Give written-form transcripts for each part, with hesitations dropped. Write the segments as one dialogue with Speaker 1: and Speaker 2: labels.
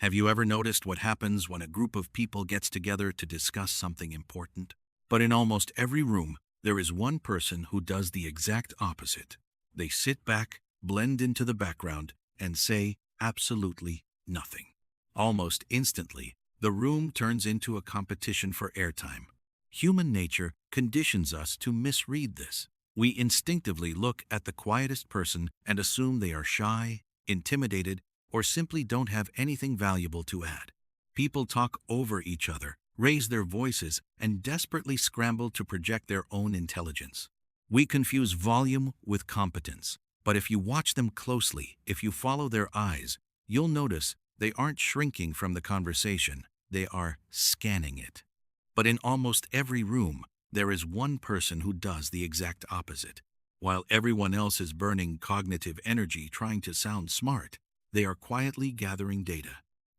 Speaker 1: Have you ever noticed what happens when a group of people gets together to discuss something important? But in almost every room, there is one person who does the exact opposite. They sit back, blend into the background, and say absolutely nothing. Almost instantly, the room turns into a competition for airtime. Human nature conditions us to misread this. We instinctively look at the quietest person and assume they are shy, intimidated, or simply don't have anything valuable to add. People talk over each other, raise their voices, and desperately scramble to project their own intelligence. We confuse volume with competence, but if you watch them closely, if you follow their eyes, you'll notice they aren't shrinking from the conversation, they are scanning it. But in almost every room, there is one person who does the exact opposite. While everyone else is burning cognitive energy trying to sound smart, they are quietly gathering data.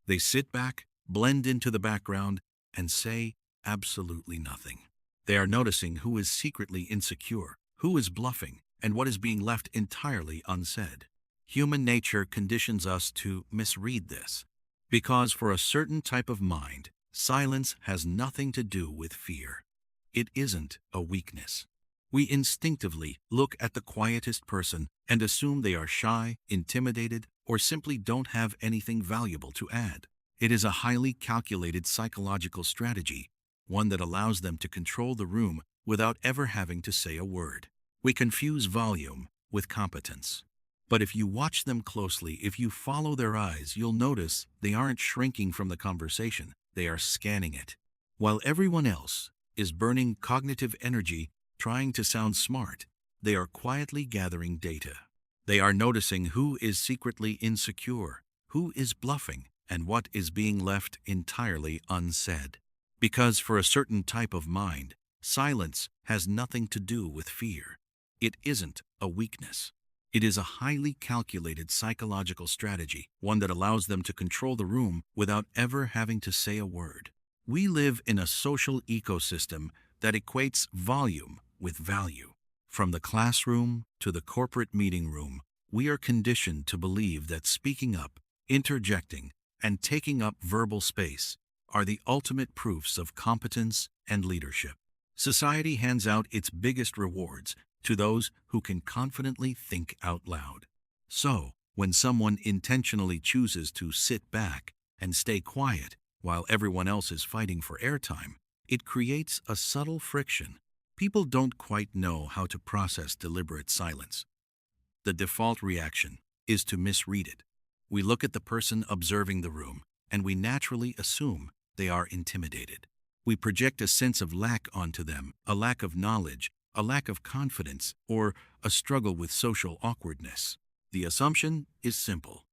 Speaker 1: They sit back, blend into the background, and say absolutely nothing. They are noticing who is secretly insecure, who is bluffing, and what is being left entirely unsaid. Human nature conditions us to misread this, because for a certain type of mind, silence has nothing to do with fear. It isn't a weakness. We instinctively look at the quietest person and assume they are shy, intimidated, or simply don't have anything valuable to add. It is a highly calculated psychological strategy, one that allows them to control the room without ever having to say a word. We confuse volume with competence. But if you watch them closely, if you follow their eyes, you'll notice they aren't shrinking from the conversation, they are scanning it. While everyone else is burning cognitive energy trying to sound smart, they are quietly gathering data. They are noticing who is secretly insecure, who is bluffing, and what is being left entirely unsaid. Because for a certain type of mind, silence has nothing to do with fear. It isn't a weakness. It is a highly calculated psychological strategy, one that allows them to control the room without ever having to say a word. We live in a social ecosystem that equates volume with value. From the classroom to the corporate meeting room, we are conditioned to believe that speaking up, interjecting, and taking up verbal space are the ultimate proofs of competence and leadership. Society hands out its biggest rewards to those who can confidently think out loud. So, when someone intentionally chooses to sit back and stay quiet while everyone else is fighting for airtime, it creates a subtle friction. People don't quite know how to process deliberate silence. The default reaction is to misread it. We look at the person observing the room, and we naturally assume they are intimidated. We project a sense of lack onto them, a lack of knowledge, a lack of confidence, or a struggle with social awkwardness. The assumption is simple.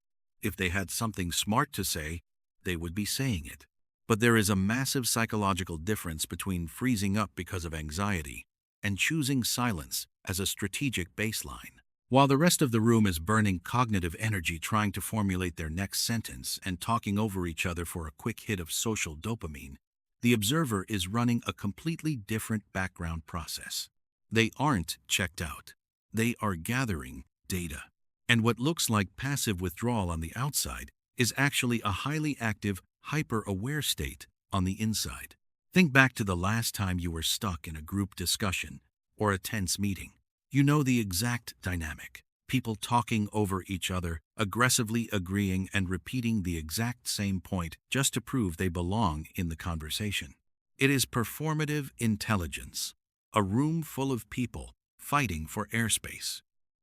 Speaker 1: If they had something smart to say, they would be saying it. But there is a massive psychological difference between freezing up because of anxiety and choosing silence as a strategic baseline. While the rest of the room is burning cognitive energy trying to formulate their next sentence and talking over each other for a quick hit of social dopamine, the observer is running a completely different background process. They aren't checked out. They are gathering data. And what looks like passive withdrawal on the outside is actually a highly active, hyper-aware state on the inside. Think back to the last time you were stuck in a group discussion or a tense meeting. You know the exact dynamic. People talking over each other, aggressively agreeing and repeating the exact same point just to prove they belong in the conversation. It is performative intelligence, a room full of people fighting for airspace.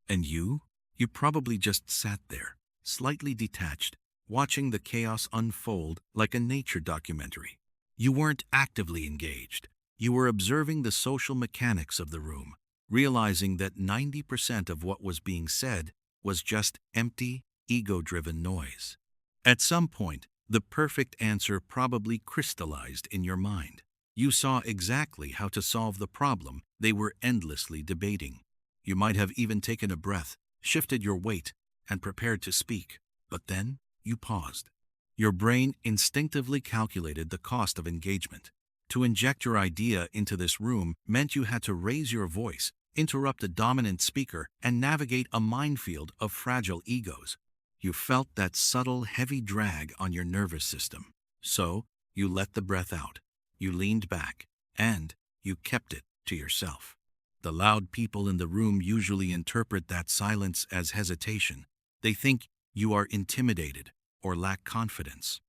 Speaker 1: And you probably just sat there, slightly detached, watching the chaos unfold like a nature documentary. You weren't actively engaged. You were observing the social mechanics of the room, realizing that 90% of what was being said was just empty, ego-driven noise. At some point, the perfect answer probably crystallized in your mind. You saw exactly how to solve the problem they were endlessly debating. You might have even taken a breath, shifted your weight, and prepared to speak. But then, you paused. Your brain instinctively calculated the cost of engagement. To inject your idea into this room meant you had to raise your voice, interrupt a dominant speaker, and navigate a minefield of fragile egos. You felt that subtle, heavy drag on your nervous system. So, you let the breath out. You leaned back, and you kept it to yourself. The loud people in the room usually interpret that silence as hesitation. They think you are intimidated or lack confidence.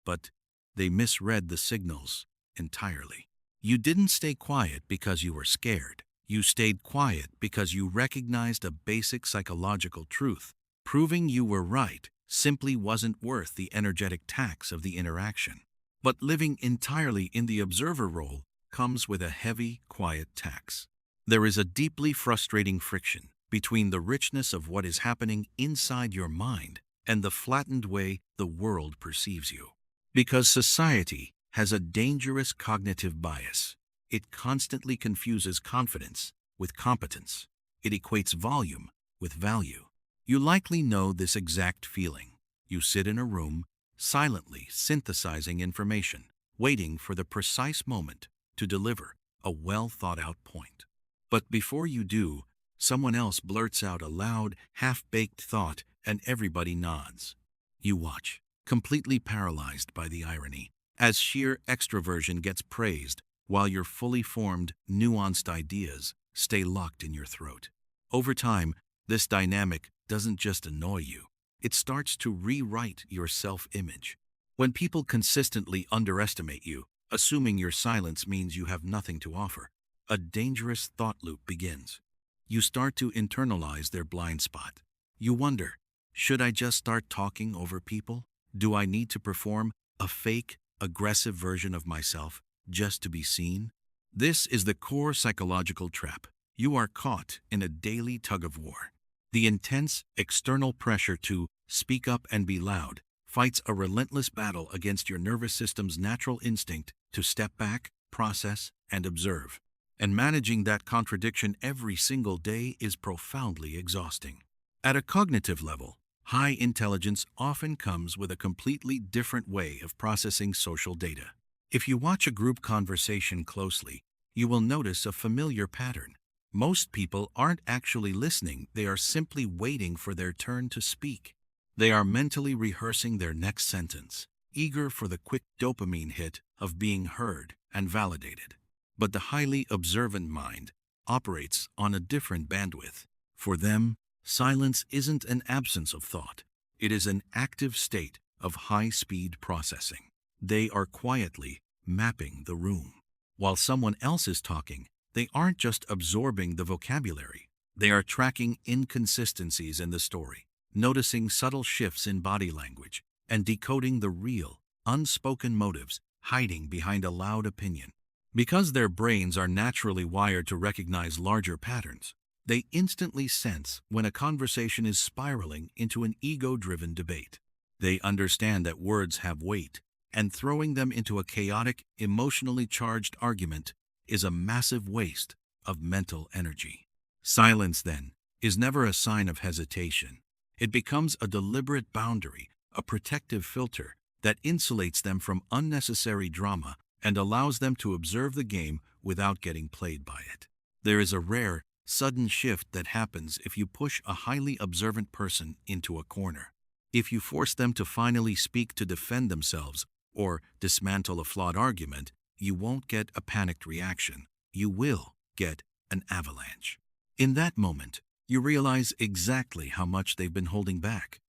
Speaker 1: But they misread the signals entirely. You didn't stay quiet because you were scared. You stayed quiet because you recognized a basic psychological truth. Proving you were right simply wasn't worth the energetic tax of the interaction. But living entirely in the observer role comes with a heavy, quiet tax. There is a deeply frustrating friction between the richness of what is happening inside your mind and the flattened way the world perceives you. Because society has a dangerous cognitive bias. It constantly confuses confidence with competence. It equates volume with value. You likely know this exact feeling. You sit in a room, silently synthesizing information, waiting for the precise moment to deliver a well-thought-out point. But before you do, someone else blurts out a loud, half-baked thought and everybody nods. You watch, completely paralyzed by the irony, as sheer extroversion gets praised while your fully formed, nuanced ideas stay locked in your throat. Over time, this dynamic doesn't just annoy you, it starts to rewrite your self-image. When people consistently underestimate you, assuming your silence means you have nothing to offer, a dangerous thought loop begins. You start to internalize their blind spot. You wonder, should I just start talking over people? Do I need to perform a fake, aggressive version of myself just to be seen? This is the core psychological trap. You are caught in a daily tug-of-war. The intense external pressure to speak up and be loud fights a relentless battle against your nervous system's natural instinct to step back, process, and observe. And managing that contradiction every single day is profoundly exhausting. At a cognitive level, high intelligence often comes with a completely different way of processing social data. If you watch a group conversation closely, you will notice a familiar pattern. Most people aren't actually listening, they are simply waiting for their turn to speak. They are mentally rehearsing their next sentence, eager for the quick dopamine hit of being heard and validated. But the highly observant mind operates on a different bandwidth. For them, silence isn't an absence of thought. It is an active state of high-speed processing. They are quietly mapping the room. While someone else is talking, they aren't just absorbing the vocabulary. They are tracking inconsistencies in the story, noticing subtle shifts in body language, and decoding the real, unspoken motives hiding behind a loud opinion. Because their brains are naturally wired to recognize larger patterns, they instantly sense when a conversation is spiraling into an ego-driven debate. They understand that words have weight, and throwing them into a chaotic, emotionally charged argument is a massive waste of mental energy. Silence, then, is never a sign of hesitation. It becomes a deliberate boundary, a protective filter that insulates them from unnecessary drama and allows them to observe the game without getting played by it. There is a rare, sudden shift that happens if you push a highly observant person into a corner. If you force them to finally speak to defend themselves or dismantle a flawed argument, you won't get a panicked reaction. You will get an avalanche. In that moment, you realize exactly how much they've been holding back.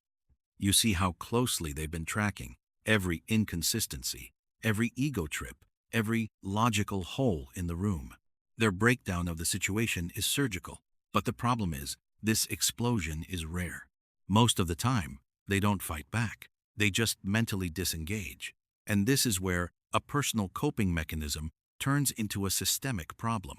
Speaker 1: You see how closely they've been tracking every inconsistency, every ego trip, every logical hole in the room. Their breakdown of the situation is surgical, but the problem is, this explosion is rare. Most of the time, they don't fight back. They just mentally disengage. And this is where a personal coping mechanism turns into a systemic problem.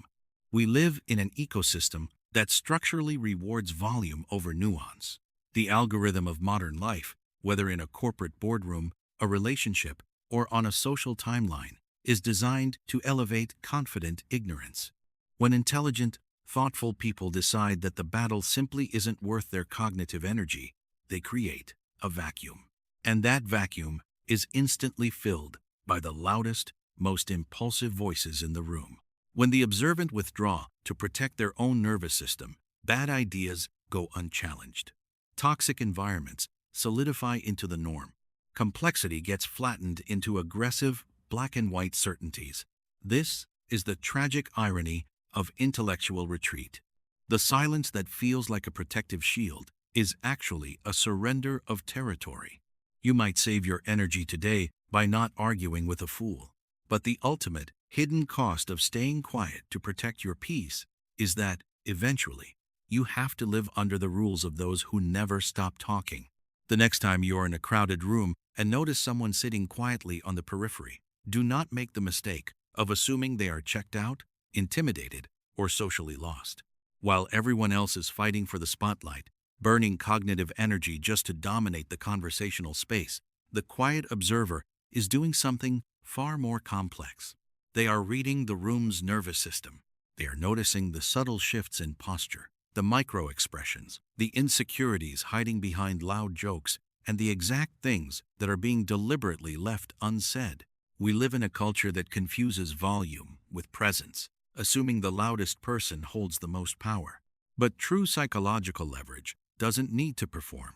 Speaker 1: We live in an ecosystem that structurally rewards volume over nuance. The algorithm of modern life, whether in a corporate boardroom, a relationship, or on a social timeline, is designed to elevate confident ignorance. When intelligent, thoughtful people decide that the battle simply isn't worth their cognitive energy, they create a vacuum. And that vacuum is instantly filled by the loudest, most impulsive voices in the room. When the observant withdraw to protect their own nervous system, bad ideas go unchallenged. Toxic environments solidify into the norm. Complexity gets flattened into aggressive, black and white certainties. This is the tragic irony of intellectual retreat. The silence that feels like a protective shield is actually a surrender of territory. You might save your energy today by not arguing with a fool. But the ultimate, hidden cost of staying quiet to protect your peace is that, eventually, you have to live under the rules of those who never stop talking. The next time you're in a crowded room and notice someone sitting quietly on the periphery, do not make the mistake of assuming they are checked out, intimidated, or socially lost. While everyone else is fighting for the spotlight, burning cognitive energy just to dominate the conversational space, the quiet observer is doing something far more complex. They are reading the room's nervous system. They are noticing the subtle shifts in posture, the micro-expressions, the insecurities hiding behind loud jokes, and the exact things that are being deliberately left unsaid. We live in a culture that confuses volume with presence, assuming the loudest person holds the most power. But true psychological leverage doesn't need to perform.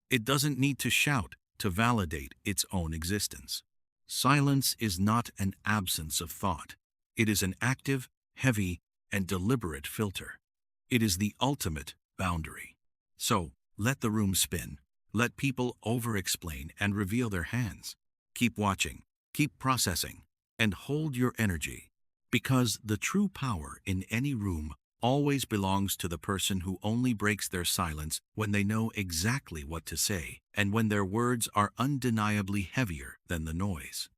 Speaker 1: It doesn't need to shout to validate its own existence. Silence is not an absence of thought. It is an active, heavy, and deliberate filter. It is the ultimate boundary. So, let the room spin. Let people over-explain and reveal their hands. Keep watching, keep processing, and hold your energy. Because the true power in any room always belongs to the person who only breaks their silence when they know exactly what to say and when their words are undeniably heavier than the noise.